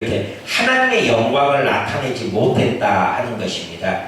이렇게 하나님의 영광을 나타내지 못했다 하는 것입니다.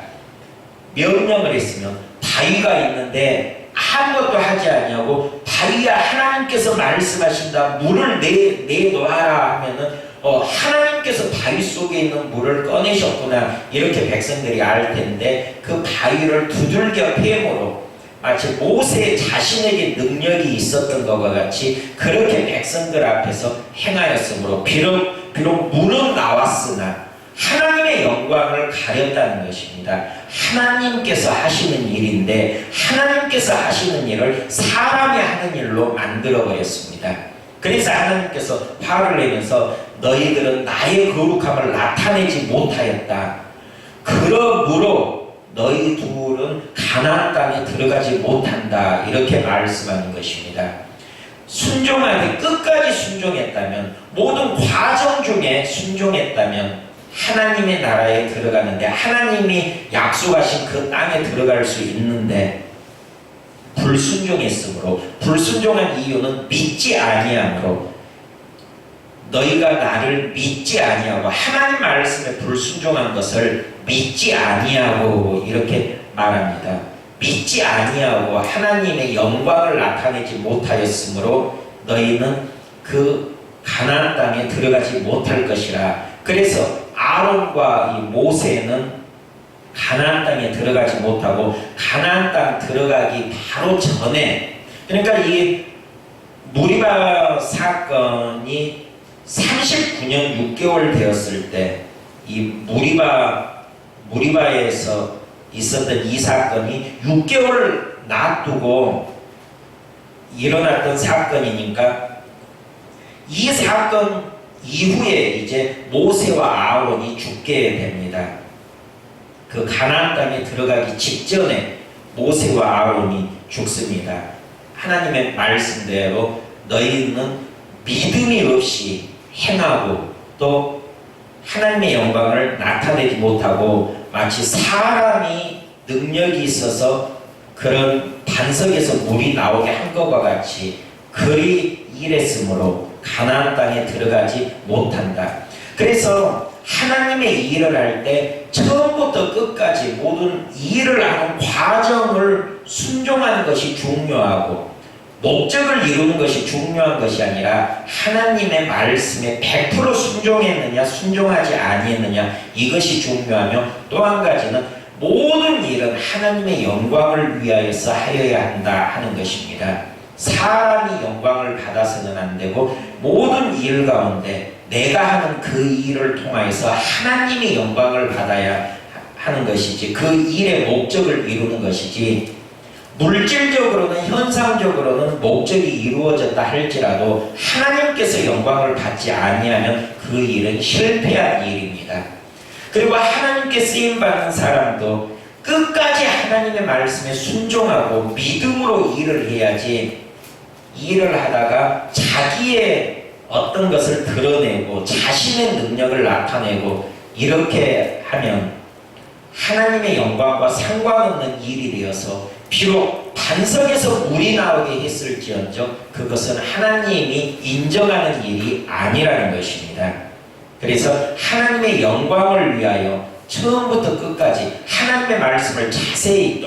명령을 했으면 바위가 있는데 아무것도 하지 않냐고, 바위야 하나님께서 말씀하신다, 물을 내놓아라 하면은 하나님께서 바위 속에 있는 물을 꺼내셨구나, 이렇게 백성들이 알 텐데, 그 바위를 두들겨 패므로 마치 모세 자신에게 능력이 있었던 것과 같이 그렇게 백성들 앞에서 행하였으므로 비록 물은 나왔으나 하나님의 영광을 가렸다는 것입니다. 하나님께서 하시는 일인데 하나님께서 하시는 일을 사람이 하는 일로 만들어버렸습니다. 그래서 하나님께서 화를 내면서 너희들은 나의 거룩함을 나타내지 못하였다, 그러므로 너희 둘은 가나안 땅에 들어가지 못한다, 이렇게 말씀하는 것입니다. 순종하되 끝까지 순종했다면, 모든 과정 중에 순종했다면 하나님의 나라에 들어가는데, 하나님이 약속하신 그 땅에 들어갈 수 있는데 불순종했으므로, 불순종한 이유는 믿지 아니함으로, 너희가 나를 믿지 아니하고 하나님 말씀에 불순종한 것을 믿지 아니하고, 이렇게 말합니다. 믿지 아니하고 하나님의 영광을 나타내지 못하였으므로 너희는 그 가나안 땅에 들어가지 못할 것이라. 그래서 아론과 이 모세는 가나안 땅에 들어가지 못하고, 가나안 땅 들어가기 바로 전에, 그러니까 이 무리바 사건이 39년 6개월 되었을 때, 이 무리바에서 있었던 이 사건이 6개월 놔두고 일어났던 사건이니까, 이 사건 이후에 이제 모세와 아론이 죽게 됩니다. 그 가나안 땅에 들어가기 직전에 모세와 아론이 죽습니다. 하나님의 말씀대로 너희는 믿음이 없이 행하고 또 하나님의 영광을 나타내지 못하고, 마치 사람이 능력이 있어서 그런 반석에서 물이 나오게 한 것과 같이 그리 일했으므로 가나안 땅에 들어가지 못한다. 그래서 하나님의 일을 할 때 처음부터 끝까지 모든 일을 하는 과정을 순종하는 것이 중요하고, 목적을 이루는 것이 중요한 것이 아니라 하나님의 말씀에 100% 순종했느냐 순종하지 아니했느냐, 이것이 중요하며, 또 한 가지는 모든 일은 하나님의 영광을 위하여서 하여야 한다 하는 것입니다. 사람이 영광을 받아서는 안 되고, 모든 일 가운데 내가 하는 그 일을 통하여서 하나님의 영광을 받아야 하는 것이지, 그 일의 목적을 이루는 것이지, 물질적으로는 현상적으로는 목적이 이루어졌다 할지라도 하나님께서 영광을 받지 아니하면 그 일은 실패한 일입니다. 그리고 하나님께 쓰임받는 사람도 끝까지 하나님의 말씀에 순종하고 믿음으로 일을 해야지, 일을 하다가 자기의 어떤 것을 드러내고 자신의 능력을 나타내고 이렇게 하면 하나님의 영광과 상관없는 일이 되어서 비록 반석에서 물이 나오게 했을지언정 그것은 하나님이 인정하는 일이 아니라는 것입니다. 그래서 하나님의 영광을 위하여 처음부터 끝까지 하나님의 말씀을 자세히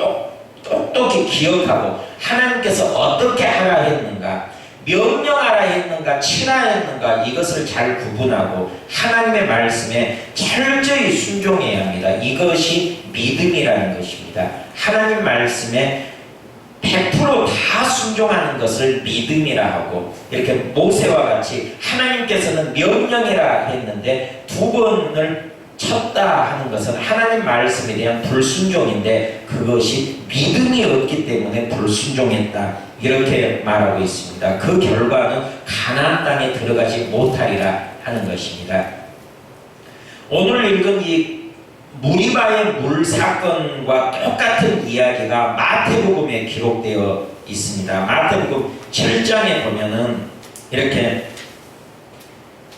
똑똑히 기억하고, 하나님께서 어떻게 하라 했는가, 명령하라 했는가, 치라 했는가, 이것을 잘 구분하고 하나님의 말씀에 철저히 순종해야 합니다. 이것이 믿음이라는 것입니다. 하나님 말씀에 100% 다 순종하는 것을 믿음이라 하고, 이렇게 모세와 같이 하나님께서는 명령이라 했는데 2번을 쳤다 하는 것은 하나님 말씀에 대한 불순종인데, 그것이 믿음이 없기 때문에 불순종했다, 이렇게 말하고 있습니다. 그 결과는 가나안 땅에 들어가지 못하리라 하는 것입니다. 오늘 읽은 이 무리바의 물 사건과 똑같은 이야기가 마태복음에 기록되어 있습니다. 마태복음 7장에 보면은 이렇게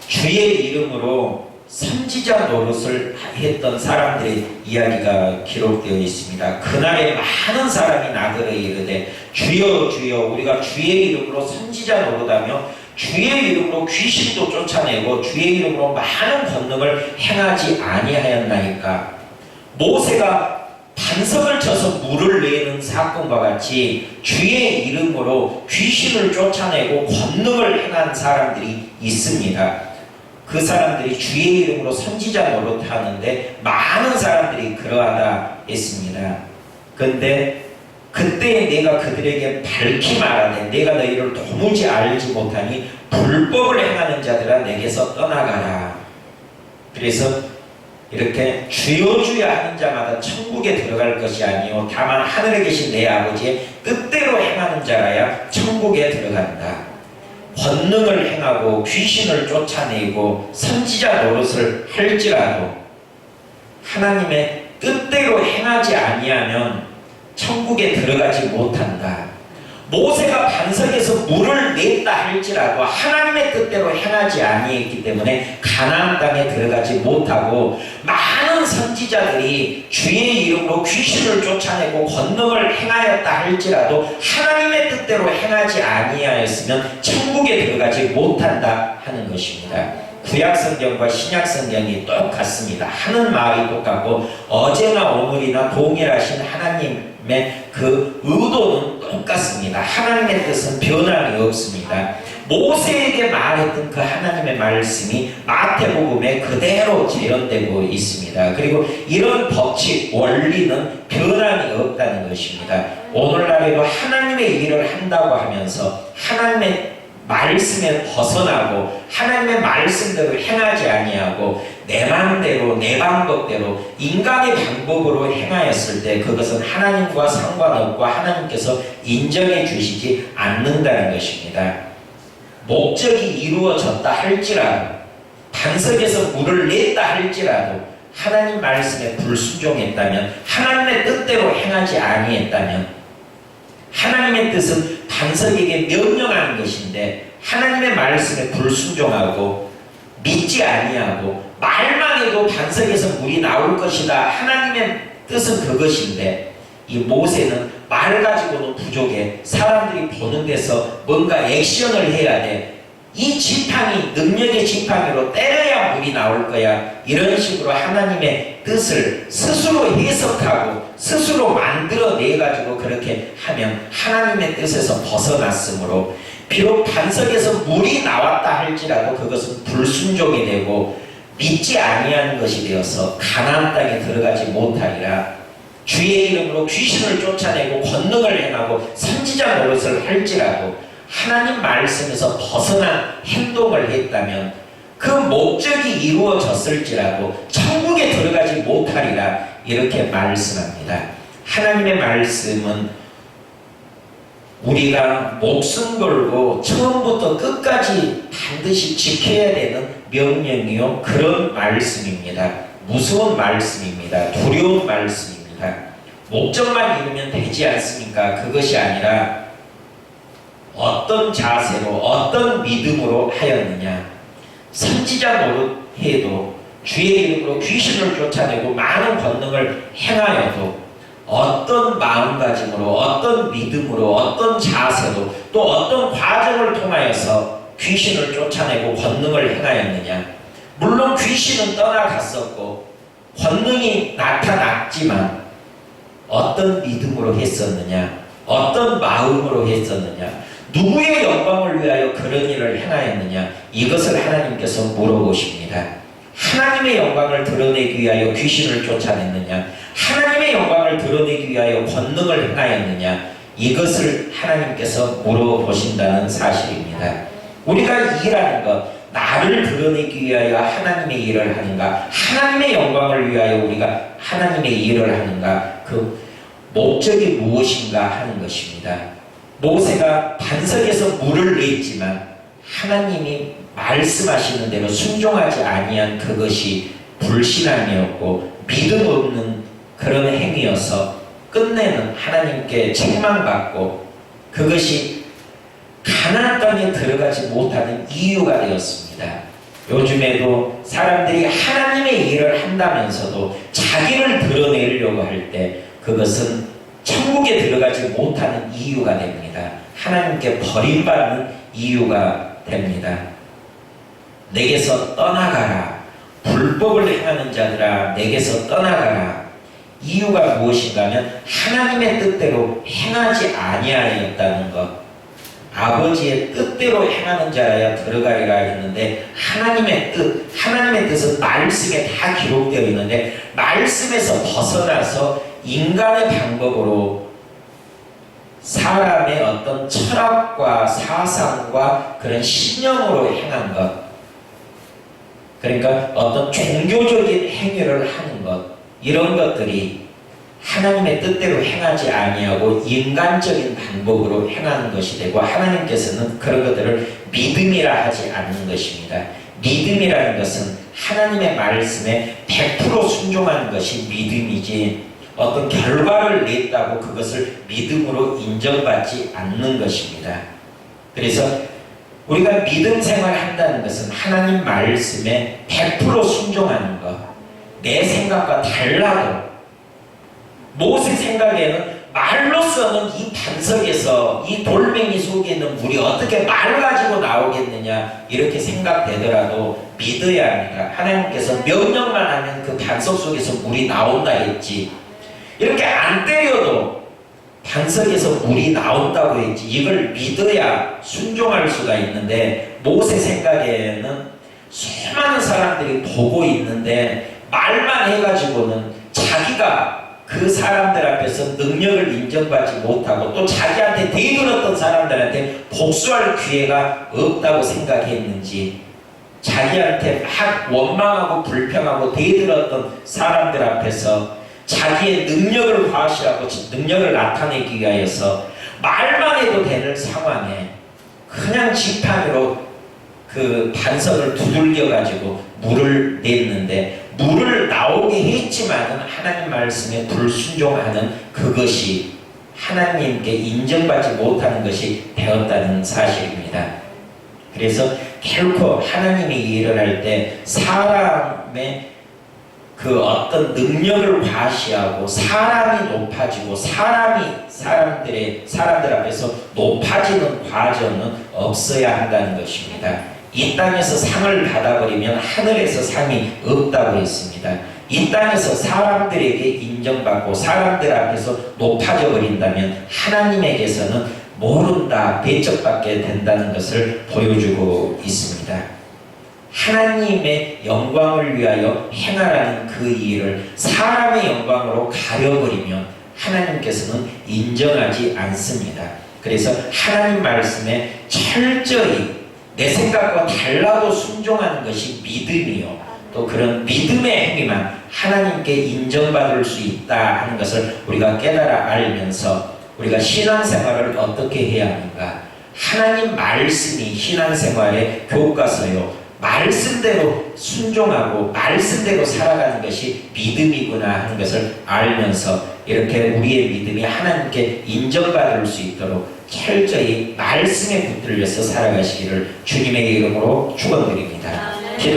주의 이름으로 선지자 노릇을 했던 사람들의 이야기가 기록되어 있습니다. 그날에 많은 사람이 나더러 이르되 주여 주여 우리가 주의 이름으로 선지자 노릇하며 주의 이름으로 귀신도 쫓아내고 주의 이름으로 많은 권능을 행하지 아니하였나이까. 모세가 반석을 쳐서 물을 내는 사건과 같이 주의 이름으로 귀신을 쫓아내고 권능을 행한 사람들이 있습니다. 그 사람들이 주의 이름으로 선지자 노릇하는데 많은 사람들이 그러하다 했습니다. 그런데 그때 내가 그들에게 밝히 말하되 내가 너희를 도무지 알지 못하니 불법을 행하는 자들아 내게서 떠나가라. 그래서 이렇게 주여 주여 하는 자마다 천국에 들어갈 것이 아니요 다만 하늘에 계신 내 아버지의 뜻대로 행하는 자라야 천국에 들어간다. 권능을 행하고 귀신을 쫓아내고 선지자 노릇을 할지라도 하나님의 뜻대로 행하지 아니하면 천국에 들어가지 못한다. 모세가 반석에서 물을 냈다 할지라도 하나님의 뜻대로 행하지 아니했기 때문에 가나안 땅에 들어가지 못하고, 많은 선지자들이 주의 이름으로 귀신을 쫓아내고 권능을 행하였다 할지라도 하나님의 뜻대로 행하지 아니하였으면 천국에 들어가지 못한다 하는 것입니다. 구약성경과 신약성경이 똑같습니다. 하는 말이 똑같고 어제나 오늘이나 동일하신 하나님의 그 의도는 똑같습니다. 하나님의 뜻은 변함이 없습니다. 모세에게 말했던 그 하나님의 말씀이 마태복음에 그대로 재현되고 있습니다. 그리고 이런 법칙, 원리는 변함이 없다는 것입니다. 오늘날에도 하나님의 일을 한다고 하면서 하나님의 말씀에 벗어나고 하나님의 말씀대로 행하지 아니하고 내 마음대로 내 방법대로 인간의 방법으로 행하였을 때 그것은 하나님과 상관없고 하나님께서 인정해 주시지 않는다는 것입니다. 목적이 이루어졌다 할지라도, 반석에서 물을 냈다 할지라도 하나님 말씀에 불순종했다면, 하나님의 뜻대로 행하지 아니했다면, 하나님의 뜻은 반석에게 명령하는 것인데 하나님의 말씀에 불순종하고 믿지 아니하고 말만 해도 반석에서 물이 나올 것이다, 하나님의 뜻은 그것인데, 이 모세는 말 가지고는 부족해. 사람들이 보는 데서 뭔가 액션을 해야 돼. 이 지팡이, 능력의 지팡이로 때려야 물이 나올 거야. 이런 식으로 하나님의 뜻을 스스로 해석하고 스스로 만들어내가지고 그렇게 하면 하나님의 뜻에서 벗어났으므로, 비록 반석에서 물이 나왔다 할지라도 그것은 불순종이 되고 믿지 아니하는 것이 되어서 가나안 땅에 들어가지 못하리라. 주의 이름으로 귀신을 쫓아내고 권능을 행하고 선지자 노릇을 할지라도 하나님 말씀에서 벗어난 행동을 했다면 그 목적이 이루어졌을지라도 천국에 들어가지 못하리라, 이렇게 말씀합니다. 하나님의 말씀은 우리가 목숨 걸고 처음부터 끝까지 반드시 지켜야 되는 명령이요, 그런 말씀입니다. 무서운 말씀입니다. 두려운 말씀입니다. 목적만 이루면 되지 않습니까? 그것이 아니라 어떤 자세로 어떤 믿음으로 하였느냐. 선지자 노릇해도 주의 이름으로 귀신을 쫓아내고 많은 권능을 행하여도 어떤 마음가짐으로 어떤 믿음으로 어떤 자세로 또 어떤 과정을 통하여서 귀신을 쫓아내고 권능을 행하였느냐. 물론 귀신은 떠나갔었고 권능이 나타났지만 어떤 믿음으로 했었느냐, 어떤 마음으로 했었느냐, 누구의 영광을 위하여 그런 일을 행하였느냐, 이것을 하나님께서 물어보십니다. 하나님의 영광을 드러내기 위하여 귀신을 쫓아냈느냐, 하나님의 영광을 드러내기 위하여 권능을 행하였느냐, 이것을 하나님께서 물어보신다는 사실입니다. 우리가 일하는 것, 나를 드러내기 위하여 하나님의 일을 하는가, 하나님의 영광을 위하여 우리가 하나님의 일을 하는가, 그 목적이 무엇인가 하는 것입니다. 모세가 반석에서 물을 냈지만 하나님이 말씀하시는 대로 순종하지 아니한 그것이 불신앙이었고 믿음 없는 그런 행위여서 끝내는 하나님께 책망받고 그것이 가나안 땅에 들어가지 못하는 이유가 되었습니다. 요즘에도 사람들이 하나님의 일을 한다면서도 자기를 드러내려고 할 때 그것은 천국에 들어가지 못하는 이유가 됩니다. 하나님께 버림받는 이유가 됩니다. 내게서 떠나가라. 불법을 행하는 자들아 내게서 떠나가라. 이유가 무엇인가 하면 하나님의 뜻대로 행하지 아니하였다는 것. 아버지의 뜻대로 행하는 자라야 들어가리라 했는데 하나님의 뜻은 말씀에 다 기록되어 있는데 말씀에서 벗어나서 인간의 방법으로 사람의 어떤 철학과 사상과 그런 신념으로 행한 것, 그러니까 어떤 종교적인 행위를 하는 것, 이런 것들이 하나님의 뜻대로 행하지 아니하고 인간적인 방법으로 행하는 것이 되고, 하나님께서는 그런 것들을 믿음이라 하지 않는 것입니다. 믿음이라는 것은 하나님의 말씀에 100% 순종하는 것이 믿음이지, 어떤 결과를 냈다고 그것을 믿음으로 인정받지 않는 것입니다. 그래서 우리가 믿음 생활을 한다는 것은 하나님 말씀에 100% 순종하는 것. 내 생각과 달라도, 모세 생각에는 말로서는 이 반석에서 이 돌멩이 속에 있는 물이 어떻게 말 가지고 나오겠느냐 이렇게 생각되더라도 믿어야 합니다. 하나님께서 명령만 하면 그 반석 속에서 물이 나온다 했지, 이렇게 안 때려도 반석에서 물이 나온다고 했지, 이걸 믿어야 순종할 수가 있는데, 모세 생각에는 수많은 사람들이 보고 있는데 말만 해가지고는 자기가 그 사람들 앞에서 능력을 인정받지 못하고 또 자기한테 대들었던 사람들한테 복수할 기회가 없다고 생각했는지, 자기한테 막 원망하고 불평하고 대들었던 사람들 앞에서 자기의 능력을 과시하고 능력을 나타내기 위하여서 말만 해도 되는 상황에 그냥 지팡이로 그 반석을 두들겨 가지고 물을 냈는데, 물을 나오게 했지만은 하나님 말씀에 불순종하는 그것이 하나님께 인정받지 못하는 것이 되었다는 사실입니다. 그래서 결코 하나님이 일을 할 때 사람의 그 어떤 능력을 과시하고 사람이 높아지고 사람들 앞에서 높아지는 과정은 없어야 한다는 것입니다. 이 땅에서 상을 받아버리면 하늘에서 상이 없다고 했습니다. 이 땅에서 사람들에게 인정받고 사람들 앞에서 높아져 버린다면 하나님에게서는 모른다, 배척받게 된다는 것을 보여주고 있습니다. 하나님의 영광을 위하여 행하라는 그 일을 사람의 영광으로 가려버리면 하나님께서는 인정하지 않습니다. 그래서 하나님 말씀에 철저히 내 생각과 달라도 순종하는 것이 믿음이요, 또 그런 믿음의 행위만 하나님께 인정받을 수 있다 하는 것을 우리가 깨달아 알면서 우리가 신앙생활을 어떻게 해야 하는가, 하나님 말씀이 신앙생활의 교과서요, 말씀대로 순종하고 말씀대로 살아가는 것이 믿음이구나 하는 것을 알면서 이렇게 우리의 믿음이 하나님께 인정받을 수 있도록 철저히 말씀에 붙들려서 살아가시기를 주님의 이름으로 축원드립니다.